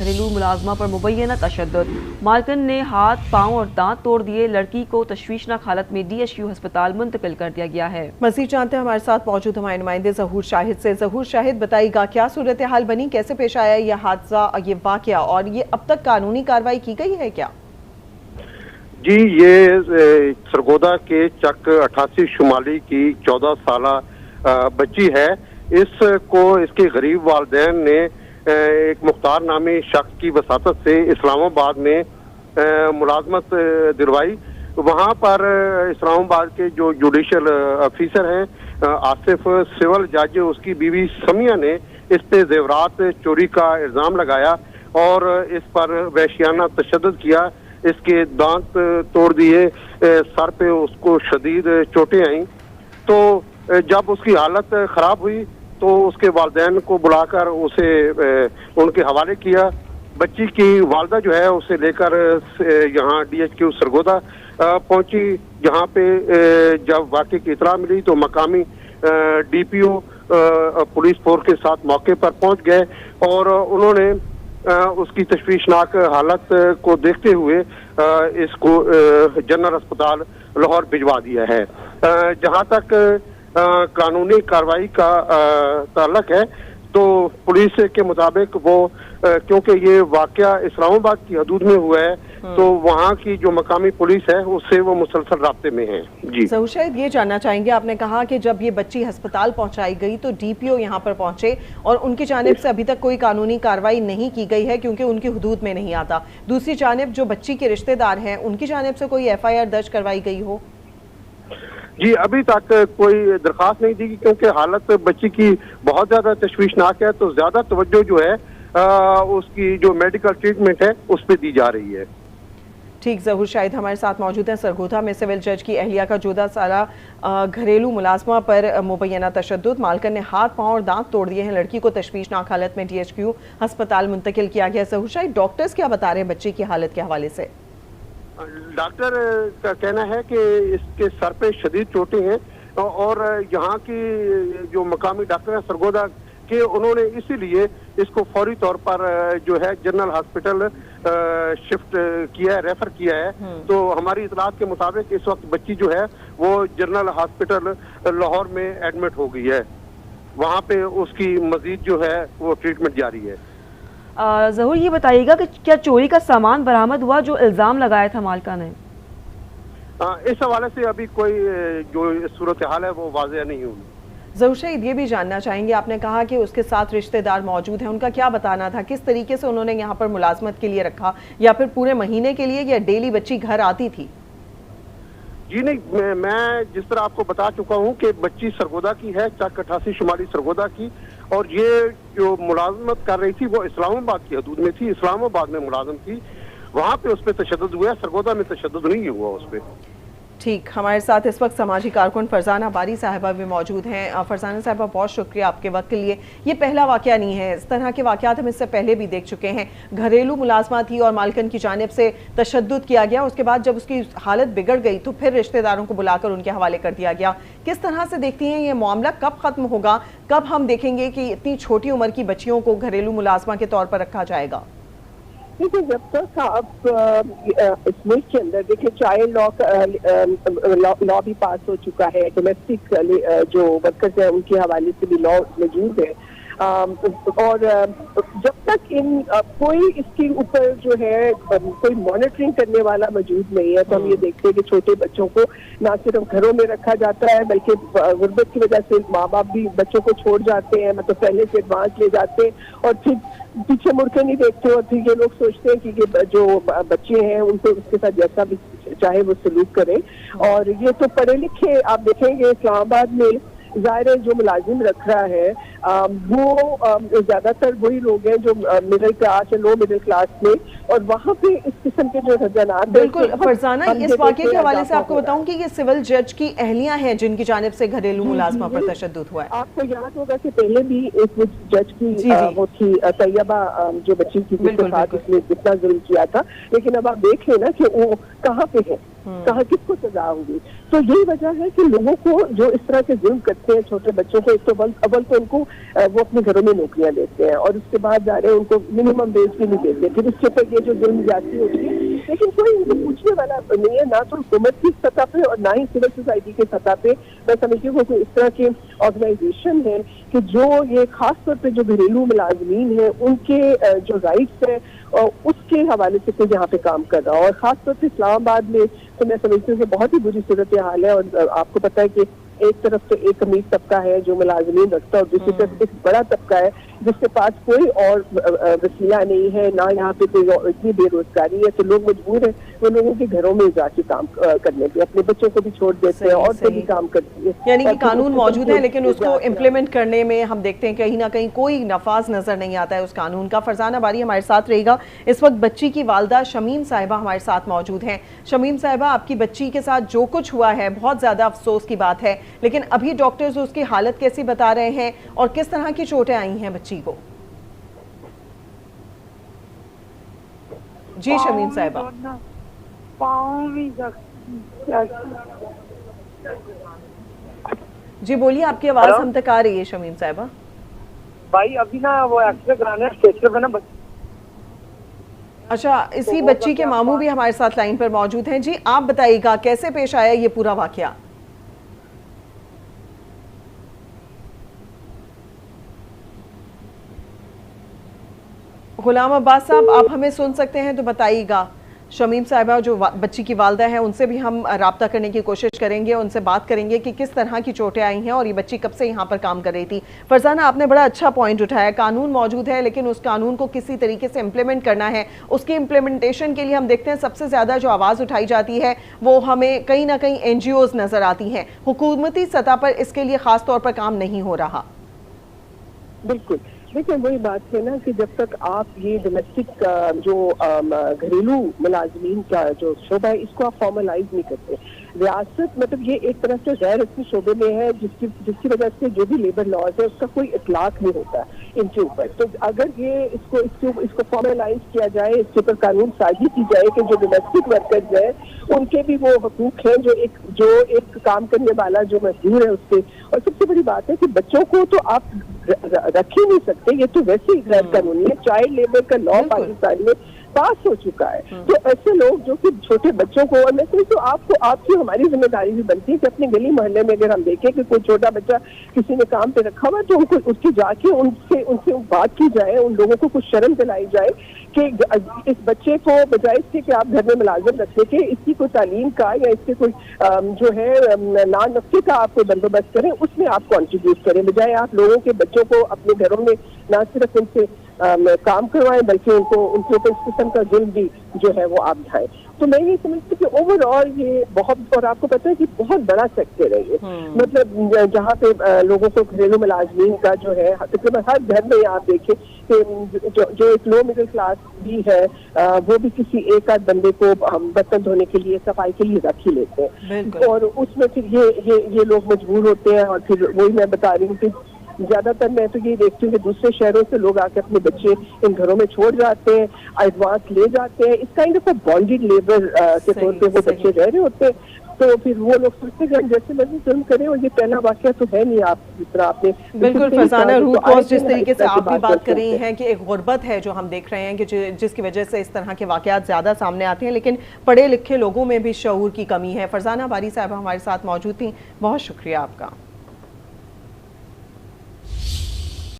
घरेलू मुलाजमा पर मुबैना तशद्दुद। मालकन ने हाथ, पाँव और दांत तोड़ दिए। लड़की को तशवीशनाक हालत में DHQ अस्पताल मुंतकिल कर दिया गया है। मज़ीद जानते हैं हमारे साथ मौजूद हमारे नुमाइंदे ज़हूर शाहिद से। ज़हूर शाहिद, बताइएगा क्या सूरत हाल बनी, कैसे पेश आया ये हादसा, ये वाकया, और ये अब तक कानूनी कार्रवाई की गई है क्या? जी, ये सरगोदा के चक 88 शुमाली की 14 साला बच्ची है। इसको इसके गरीब वालिदैन ने एक मुख्तार नामी शख्स की वसातत से इस्लामाबाद में मुलाजमत दिलवाई। वहाँ पर इस्लामाबाद के जो जुडिशल ऑफिसर हैं आसिफ, सिविल जज, उसकी बीवी समिया ने इस पे जेवरात चोरी का इल्ज़ाम लगाया और इस पर वहशियाना तशद्दुद किया। इसके दांत तोड़ दिए, सर पे उसको शदीद चोटें आईं। तो जब उसकी हालत ख़राब हुई तो उसके वालिदैन को बुलाकर उसे उनके हवाले किया। बच्ची की वालदा जो है उसे लेकर यहाँ DHQ सरगोदा पहुंची, जहाँ पे जब वाक़े की इतला मिली तो मकामी DPO पुलिस फोर्स के साथ मौके पर पहुंच गए और उन्होंने उसकी तशवीशनाक हालत को देखते हुए इसको जनरल अस्पताल लाहौर भिजवा दिया है। जहाँ तक कानूनी कार्रवाई का ताल्लुक है तो पुलिस के मुताबिक वो क्योंकि ये वाकया इस्लामाबाद की हदूद में हुआ है तो वहाँ की जो मकामी पुलिस है उससे वो मुसलसल राब्ते में है। जी ज़हूर शाहिद, ये जानना चाहेंगे, आपने कहा कि जब ये बच्ची अस्पताल पहुंचाई गई तो DPO यहाँ पर पहुंचे और उनकी जानिब से अभी तक कोई कानूनी कार्रवाई नहीं की गई है क्योंकि उनकी हुदूद में नहीं आता। दूसरी जानिब जो बच्ची के रिश्तेदार हैं उनकी जानिब से कोई FIR दर्ज करवाई गई हो? जी, अभी तक कोई दरख्वास्त नहीं दी क्योंकि हालत बच्ची की बहुत ज्यादा तशवीशनाक है, तो ज्यादा तवज्जो जो है उसकी जो मेडिकल ट्रीटमेंट है उस पर दी जा रही है। ठीक, ज़हूर शाहिद हमारे साथ मौजूद हैं। सरगोधा में सिविल जज की अहलिया का 14 साला घरेलू मुलाजमा पर मुबैना तशद्दुद। मालकन ने हाथ, पाँव और दांत तोड़ दिए हैं। लड़की को तशवीशनाक हालत में DHQ अस्पताल मुंतकिल किया गया। ज़हूर शाहिद, डॉक्टर्स क्या बता रहे हैं बच्ची की हालत के हवाले से? डॉक्टर का कहना है कि इसके सर पे शदीद चोटें हैं और यहाँ की जो मकामी डॉक्टर है सरगोदा के, उन्होंने इसीलिए इसको फौरी तौर पर जो है जनरल हॉस्पिटल शिफ्ट किया है, रेफर किया है। तो हमारी इतलात के मुताबिक इस वक्त बच्ची जो है वो जनरल हॉस्पिटल लाहौर में एडमिट हो गई है। वहाँ पे उसकी मजीद जो है वो ट्रीटमेंट जारी है। ज़हूर, ये बताइएगा कि क्या चोरी का सामान बरामद हुआ जो इल्ज़ाम लगाया था मालका ने? इस हवाले से अभी कोई जो सूरत हाल है वो वाज़ेह नहीं हुई। ज़हूर शाहिद, ये भी जानना चाहेंगे, आपने कहा कि उसके साथ रिश्तेदार मौजूद हैं, उनका क्या बताना था, किस तरीके से उन्होंने यहाँ पर मुलाजमत के लिए रखा, या फिर पूरे महीने के लिए, या डेली बच्ची घर आती थी? जी नहीं, मैं जिस तरह आपको बता चुका हूँ कि बच्ची सरगोदा की है, चक 88 शुमाली सरगोदा की, और ये जो मुलाजमत कर रही थी वो इस्लामाबाद की हदूद में थी, इस्लामाबाद में मुलाजम थी। वहाँ पे उस पर तशद्दुद हुआ, सरगोदा में तशद्दुद नहीं हुआ उस पर। ठीक, हमारे साथ इस वक्त समाजी कारकुन फरजाना बारी साहिबा भी मौजूद हैं। फरजाना साहिबा, बहुत शुक्रिया आपके वक्त के लिए। ये पहला वाकया नहीं है, इस तरह के वाकयात हम इससे पहले भी देख चुके हैं। घरेलू मुलाजमा थी और मालकन की जानिब से तशद्दुद किया गया, उसके बाद जब उसकी हालत बिगड़ गई तो फिर रिश्तेदारों को बुलाकर उनके हवाले कर दिया गया। किस तरह से देखती हैं ये मामला कब ख़त्म होगा, कब हम देखेंगे कि इतनी छोटी उम्र की बच्चियों को घरेलू मुलाजमा के तौर पर रखा जाएगा? देखिए, जब तक आप इस मुल्क के अंदर देखिए चाइल्ड लॉ भी पास हो चुका है, डोमेस्टिक जो वर्कर्स हैं उनके हवाले से भी लॉ मौजूद है, और जब तक कोई इसके ऊपर जो है कोई मॉनिटरिंग करने वाला मौजूद नहीं है, तो हम ये देखते हैं कि छोटे बच्चों को ना सिर्फ घरों में रखा जाता है बल्कि गुर्बत की वजह से माँ बाप भी बच्चों को छोड़ जाते हैं, मतलब पहले से एडवांस ले जाते हैं और फिर पीछे मुड़ के नहीं देखते, और फिर ये लोग सोचते हैं कि जो बच्चे हैं उनको उसके साथ जैसा भी चाहे वो सलूक करें। और ये तो पढ़े लिखे आप देखेंगे इस्लामाबाद में ज़ाहिर है जो मुलाजिम रख रहा है वो ज्यादातर वही लोग हैं जो मिडिल क्लास या लो मिडिल क्लास में, और वहाँ पे इस किस्म के जो रुझानात। बिल्कुल फरजाना, इस वाक़े के हवाले से आपको बताऊं कि ये सिविल जज की अहलियां हैं जिनकी जानिब से घरेलू मुलाजमा पर तशद्दुद हुआ है। आपको याद होगा कि पहले भी एक जज की वो थी तैयबा, जो बच्ची की साथ इसने जितना जुल्म किया था, लेकिन अब आप देख लेना कि वो कहाँ पे है, कहाँ किसको सजा होगी। तो यही वजह है कि लोगों को जो इस तरह के जुल्म करते हैं छोटे बच्चों को, एक तो अव्वल तो उनको वो अपने घरों में नौकरियां देते हैं और उसके बाद जा रहे हैं उनको मिनिमम वेज भी नहीं देते, फिर उसके ऊपर ये जो जुल्म जाती होती है, लेकिन कोई इनको पूछने वाला नहीं है, ना तो हुकूमत की सतह पे और ना ही सिविल सोसाइटी के सतह पे। मैं समझती हूँ कि इस तरह के ऑर्गेनाइजेशन है कि जो ये खास तौर पे जो घरेलू मुलाजमीन है उनके जो राइट्स है और उसके हवाले से कोई यहाँ पे काम कर रहा है। और खासतौर से इस्लामाबाद में तो मैं समझती हूँ कि बहुत ही बुरी सूरत हाल है। और आपको पता है कि एक तरफ तो एक अमीर तबका है जो मुलाजमीन रखता है और दूसरी तरफ एक बड़ा तबका है जिसके पास कोई और वसीला नहीं है, ना यहाँ पे कोई इतनी बेरोजगारी है, तो लोग मजबूर है वो लोगों के घरों में जाके काम करने पे, अपने बच्चों को भी छोड़ देते हैं और सभी काम करते हैं। यानी कि कानून मौजूद है लेकिन उसको इम्प्लीमेंट करने में हम देखते हैं कहीं ना कहीं कोई नफाज नजर नहीं आता है उस कानून का। फरजाना बारी हमारे साथ रहेगा। इस वक्त बच्ची की वालदा शमीम साहिबा हमारे साथ मौजूद हैं। शमीम साहिबा, आपकी बच्ची के साथ जो कुछ हुआ है बहुत ज्यादा अफसोस की बात है, लेकिन अभी डॉक्टर्स उसकी हालत कैसी बता रहे हैं और किस तरह की चोटें आई हैं बच्ची को? जी शमीम साहिबा। जी बोलिए, आपकी आवाज हम तक आ रही है शमीम साहिबा। भाई अभी ना वो एक्सरे कराने स्टेशन पे ना। अच्छा, इसी बच्ची के मामू भी हमारे साथ लाइन पर मौजूद हैं। जी आप बताइएगा कैसे पेश आया ये पूरा वाकया? गुलाम अब्बास साहब, आप हमें सुन सकते हैं तो बताइएगा। शमीम साहिबा जो बच्ची की वालदा है उनसे भी हम राब्ता करने की कोशिश करेंगे, उनसे बात करेंगे कि किस तरह की चोटें आई हैं और ये बच्ची कब से यहाँ पर काम कर रही थी। फरजाना, आपने बड़ा अच्छा पॉइंट उठाया, कानून मौजूद है लेकिन उस कानून को किसी तरीके से इम्प्लीमेंट करना है। उसकी इम्प्लीमेंटेशन के लिए हम देखते हैं सबसे ज़्यादा जो आवाज़ उठाई जाती है वो हमें कहीं ना कहीं NGOs नज़र आती हैं। हुकूमती सतह पर इसके लिए ख़ास तौर पर काम नहीं हो रहा। बिल्कुल, देखिए वही बात है ना कि जब तक आप ये डोमेस्टिक जो घरेलू मुलाजमीन का जो शोबा है इसको आप फॉर्मलाइज नहीं करते, रियासत मतलब ये एक तरह से गैर रस्मी शोबे में है जिसकी वजह से जो भी लेबर लॉज है उसका कोई इतलाक नहीं होता इनके ऊपर। तो अगर ये इसको फॉर्मलाइज किया जाए, इसके ऊपर कानून साजी की जाए कि जो डोमेस्टिक वर्कर्स है उनके भी वो हकूक हैं जो एक काम करने वाला जो मजदूर है उसके। और सबसे बड़ी बात है कि बच्चों को तो आप रख ही नहीं सकते, ये तो वैसे ही गैर कानूनी है। चाइल्ड लेबर का लॉ पाकिस्तान में पास हो चुका है। तो ऐसे लोग जो कि छोटे बच्चों को, और मैं तो आपकी हमारी जिम्मेदारी भी बनती है कि अपने गली मोहल्ले में अगर हम देखें कि कोई छोटा बच्चा किसी ने काम पे रखा हुआ तो उनको उसके जाके उनसे बात की जाए, उन लोगों को कुछ शर्म दिलाई जाए कि इस बच्चे को बजाय इसके कि आप घर में मुलाजिम रखने के इसकी कोई तालीम का या इसके कोई जो है नान नफ्से का आप कोई बंदोबस्त करें, उसमें आप कॉन्ट्रीब्यूट करें, बजाय आप लोगों के बच्चों को अपने घरों में ना सिर्फ उनसे काम करवाएं बल्कि उनके ऊपर इस किस्म का जुल्म भी जो है वो आप ढाएं। तो मैं ये समझती हूँ कि ओवरऑल ये बहुत, और आपको पता है कि बहुत बड़ा सेक्टर है ये, मतलब जहाँ पे लोगों को घरेलू मुलाजमीन का जो है तकरीबन हर घर में आप देखें कि जो एक लो मिडिल क्लास भी है वो भी किसी एक आध बंदे को हम बर्तन धोने के लिए, सफाई के लिए रख ही लेते हैं। और उसमें फिर ये लोग मजबूर होते हैं और फिर वही मैं बता रही हूँ कि ज्यादातर मैं तो ये देखती हूँ कि दूसरे शहरों से लोग आके अपने बच्चे इन घरों में छोड़ जाते हैं, एडवांस ले जाते हैं, इस काइंड ऑफ बॉन्डेड लेबर के तौर पे वो बच्चे रह रहे होते हैं। तो फिर वो लोग सोचते हैं जैसे मर्जी जुल्म करें, और ये पहला वाकया तो है नहीं। आप जिस तरह आपने बिल्कुल फरजाना, रूट कॉज जिस तरीके से आप भी बात कर रही हैं कि एक गुर्बत है जो हम देख रहे हैं कि जिसकी वजह से इस तरह के वाकयात ज़्यादा सामने आते हैं, लेकिन पढ़े लिखे लोगों में भी शऊर की कमी है। फरजाना बारी साहब हमारे साथ मौजूद थी, बहुत शुक्रिया आपका।